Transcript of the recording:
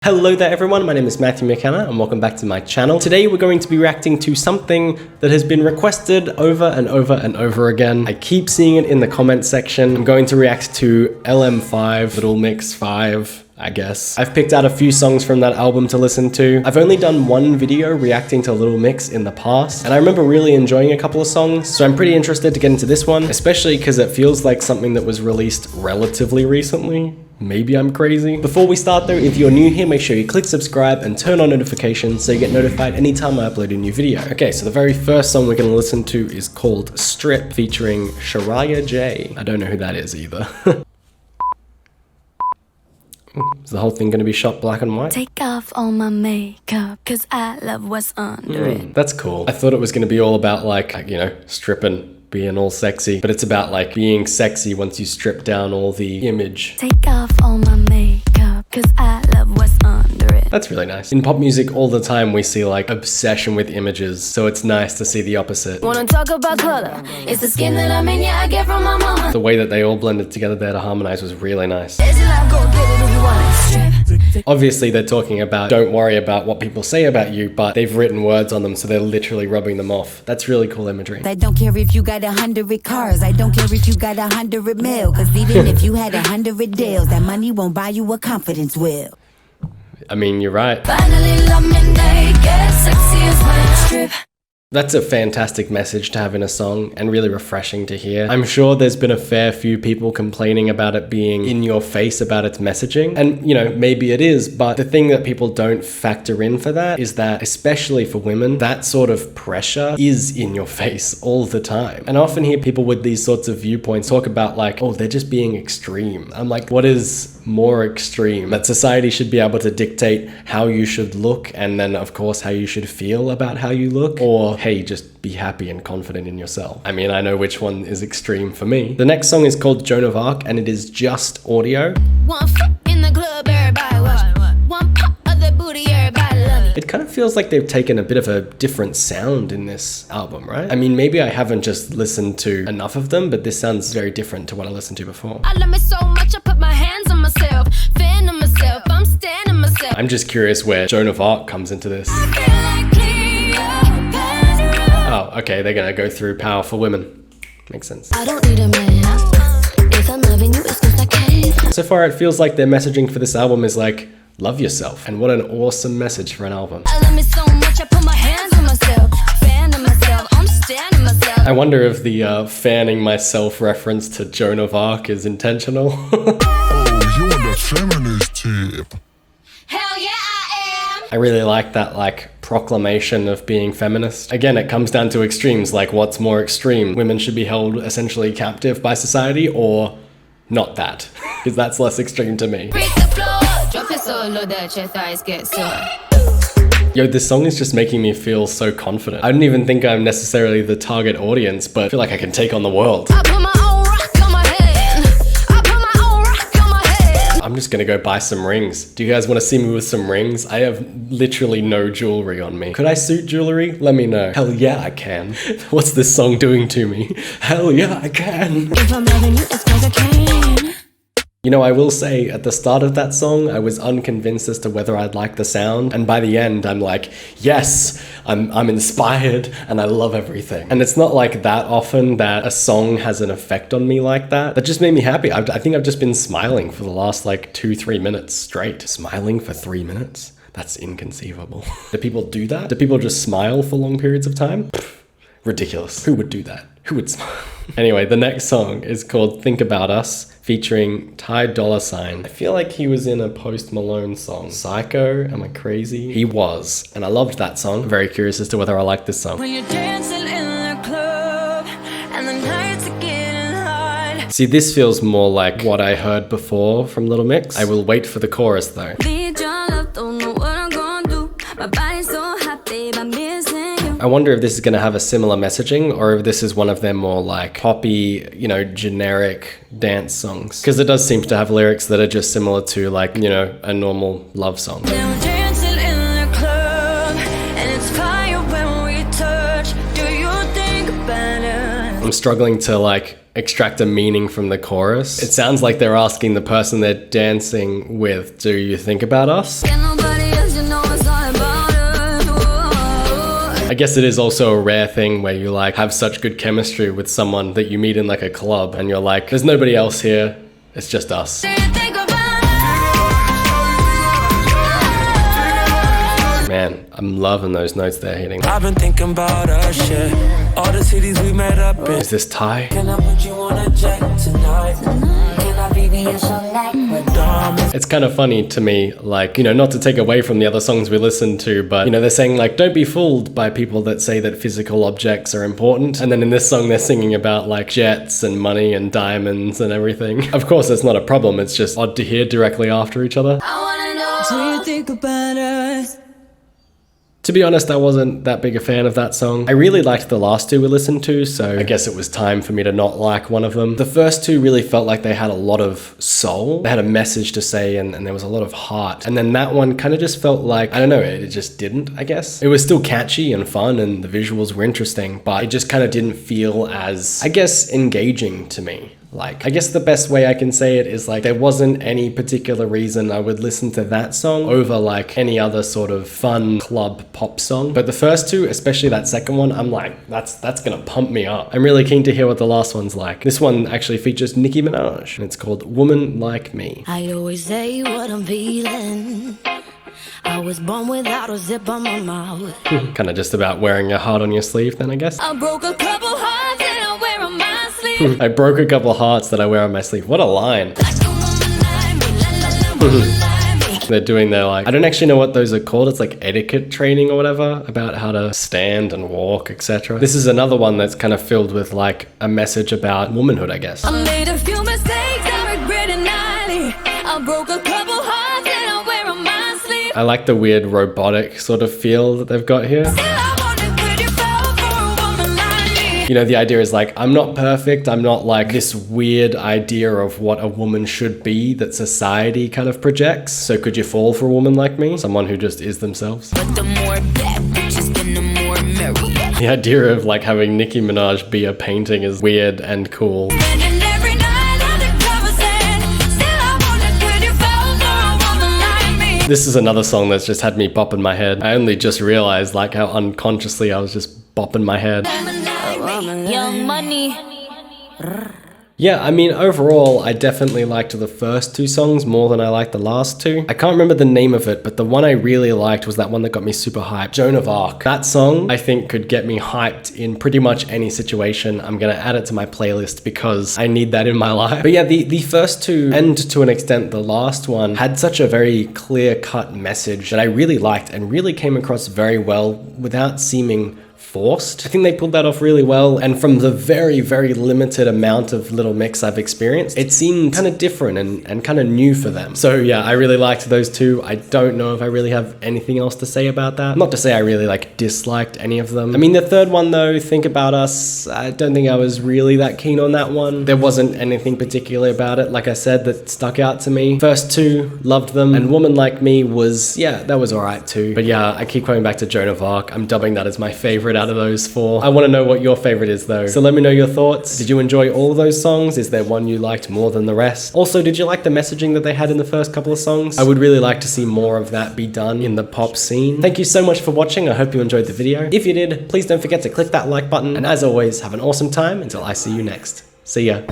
Hello there everyone, my name is Mathew McKenna and welcome back to my channel. Today we're going to be reacting to something that has been requested over and over and over again. I keep seeing it in the comment section. I'm going to react to LM5, Little Mix 5, I guess. I've picked out a few songs from that album to listen to. I've only done one video reacting to Little Mix in the past, and I remember really enjoying a couple of songs, so I'm pretty interested to get into this one, especially because it feels like something that was released relatively recently. Maybe I'm crazy. Before we start though, if you're new here, make sure you click subscribe and turn on notifications so you get notified anytime I upload a new video. Okay, so the very first song we're gonna listen to is called Strip featuring Shariah J. I don't know who that is either. Is the whole thing gonna be shot black and white? Take off all my makeup, cause I love what's under it. That's cool. I thought it was gonna be all about like, you know, stripping, being all sexy, but it's about like being sexy once you strip down all the image. Take off all my makeup, cause I love what's under it. That's really nice. In pop music all the time we see like obsession with images, so it's nice to see the opposite. Wanna talk about color? It's the skin that I'm in, yeah, I get from my mama. The way that they all blended together there to harmonize was really nice. Obviously they're talking about don't worry about what people say about you, but they've written words on them, so they're literally rubbing them off. That's really cool imagery. I don't care if you got 100 cars, I don't care if you got 100 mil, cause even if you had 100 deals, that money won't buy you a confidence will. I mean, you're right. Finally love me naked, sexy as my strip. That's a fantastic message to have in a song and really refreshing to hear. I'm sure there's been a fair few people complaining about it being in your face about its messaging. And, you know, maybe it is, but the thing that people don't factor in for that is that, especially for women, that sort of pressure is in your face all the time. And I often hear people with these sorts of viewpoints talk about like, oh, they're just being extreme. I'm like, what is more extreme? That society should be able to dictate how you should look and then, of course, how you should feel about how you look, or hey, just be happy and confident in yourself. I mean, I know which one is extreme for me. The next song is called Joan of Arc and it is just audio. One foot in the club, everybody watch. One pop of the booty, everybody love it. It kind of feels like they've taken a bit of a different sound in this album, right? I mean, maybe I haven't just listened to enough of them, but this sounds very different to what I listened to before. I love me so much, I put my hands on myself, fan on myself, I'm standing myself. I'm just curious where Joan of Arc comes into this. Oh, okay, they're gonna go through powerful women. Makes sense. I don't need a man. If I'm loving you, it's 'cause I can. So far, it feels like their messaging for this album is like, love yourself. And what an awesome message for an album. I love me so much, I put my hands on myself, fan on myself, I'm standing myself. I wonder if the fanning myself reference to Joan of Arc is intentional. Oh, you're the feminist tip. Hell yeah, I am. I really like that like proclamation of being feminist. Again, it comes down to extremes, like what's more extreme? Women should be held essentially captive by society, or not that, because that's less extreme to me. Break the floor, drop it so low that your thighs get sore. Yo, this song is just making me feel so confident. I don't even think I'm necessarily the target audience, but I feel like I can take on the world. I put my own rock on my head. I put my own rock on my head. I'm just gonna go buy some rings. Do you guys want to see me with some rings? I have literally no jewelry on me. Could I suit jewelry? Let me know. Hell yeah, I can. What's this song doing to me? Hell yeah, I can. If I'm loving you, it's 'cause I can. You know, I will say at the start of that song, I was unconvinced as to whether I'd like the sound. And by the end, I'm like, yes, I'm inspired and I love everything. And it's not like that often that a song has an effect on me like that. That just made me happy. I think I've just been smiling for the last like 2-3 minutes straight. Smiling for 3 minutes? That's inconceivable. Do people do that? Do people just smile for long periods of time? Pfft, ridiculous. Who would do that? Who would smile? Anyway, the next song is called Think About Us, featuring Ty Dolla $ign. I feel like he was in a Post Malone song. Psycho? Am I crazy? He was, and I loved that song. I'm very curious as to whether I like this song. When you're dancing in the club and the nights are getting hard. See, this feels more like what I heard before from Little Mix. I will wait for the chorus though. Need your love, don't know what I'm gonna do. My body's so hot, babe, I'm missing you. I wonder if this is going to have a similar messaging or if this is one of their more like poppy, you know, generic dance songs. Because it does seem to have lyrics that are just similar to like, you know, a normal love song. Now we're dancing in the club and it's fire when we touch. Do you think about it? I'm struggling to like extract a meaning from the chorus. It sounds like they're asking the person they're dancing with, do you think about us? Can nobody else, you know it's all about us. Whoa. I guess it is also a rare thing where you like have such good chemistry with someone that you meet in like a club and you're like, there's nobody else here, it's just us. Do you think about us? Man, I'm loving those notes they're hitting. I've been thinking about our shit. All the cities we met up in. Is this Thai? Can I put you on a jet tonight? Can I be your select with diamonds? It's kind of funny to me, like, you know, not to take away from the other songs we listen to, but, you know, they're saying, like, don't be fooled by people that say that physical objects are important. And then in this song, they're singing about, like, jets and money and diamonds and everything. Of course, it's not a problem. It's just odd to hear directly after each other. I wanna know. Do you think about us? To be honest, I wasn't that big a fan of that song. I really liked the last two we listened to, so I guess it was time for me to not like one of them. The first two really felt like they had a lot of soul. They had a message to say and there was a lot of heart. And then that one kind of just felt like, I don't know, it just didn't, I guess. It was still catchy and fun and the visuals were interesting, but it just kind of didn't feel as, I guess, engaging to me. Like, I guess the best way I can say it is like there wasn't any particular reason I would listen to that song over like any other sort of fun club pop song. But the first two, especially that second one, I'm like, that's gonna pump me up. I'm really keen to hear what the last one's like. This one actually features Nicki Minaj and it's called Woman Like Me. I always say what I'm feeling. I was born without a zip on my mouth. Kind of just about wearing your heart on your sleeve then, I guess. I broke a couple hearts and I wear on my sleeve. I broke a couple hearts that I wear on my sleeve. What a line. Like a woman like me, la la la, woman like me. They're doing their like, I don't actually know what those are called. It's like etiquette training or whatever about how to stand and walk, etc. This is another one that's kind of filled with like a message about womanhood, I guess. I made a few mistakes, I regret it nightly. I broke a couple hearts and I wear on my sleeve. I like the weird robotic sort of feel that they've got here. Still I wonder, could you fall for a woman like me? You know, the idea is like, I'm not perfect. I'm not like this weird idea of what a woman should be that society kind of projects. So could you fall for a woman like me? Someone who just is themselves. But the more bad bitches, then the more merry. The idea of like having Nicki Minaj be a painting is weird and cool. And every night on the cover said, still I wonder, could you fall for a woman like me? This is another song that's just had me bopping my head. I only just realized like how unconsciously I was just bopping my head. Young money. Yeah, I mean, overall, I definitely liked the first two songs more than I liked the last two. I can't remember the name of it, but the one I really liked was that one that got me super hyped, Joan of Arc. That song, I think, could get me hyped in pretty much any situation. I'm gonna add it to my playlist because I need that in my life. But yeah, the first two, and to an extent the last one, had such a very clear-cut message that I really liked and really came across very well without seeming forced. I think they pulled that off really well, and from the very, very limited amount of Little Mix I've experienced, it seemed kind of different and kind of new for them. So yeah, I really liked those two. I don't know if I really have anything else to say about that. Not to say I really like disliked any of them. I mean, the third one though, Think About Us, I don't think I was really that keen on that one. There wasn't anything particular about it, like I said, that stuck out to me. First two, loved them, and Woman Like Me was, yeah, that was alright too. But yeah, I keep coming back to Joan of Arc. I'm dubbing that as my favorite out of those four. I want to know what your favorite is though. So let me know your thoughts. Did you enjoy all of those songs? Is there one you liked more than the rest? Also, did you like the messaging that they had in the first couple of songs? I would really like to see more of that be done in the pop scene. Thank you so much for watching. I hope you enjoyed the video. If you did, please don't forget to click that like button. And as always, have an awesome time until I see you next. See ya.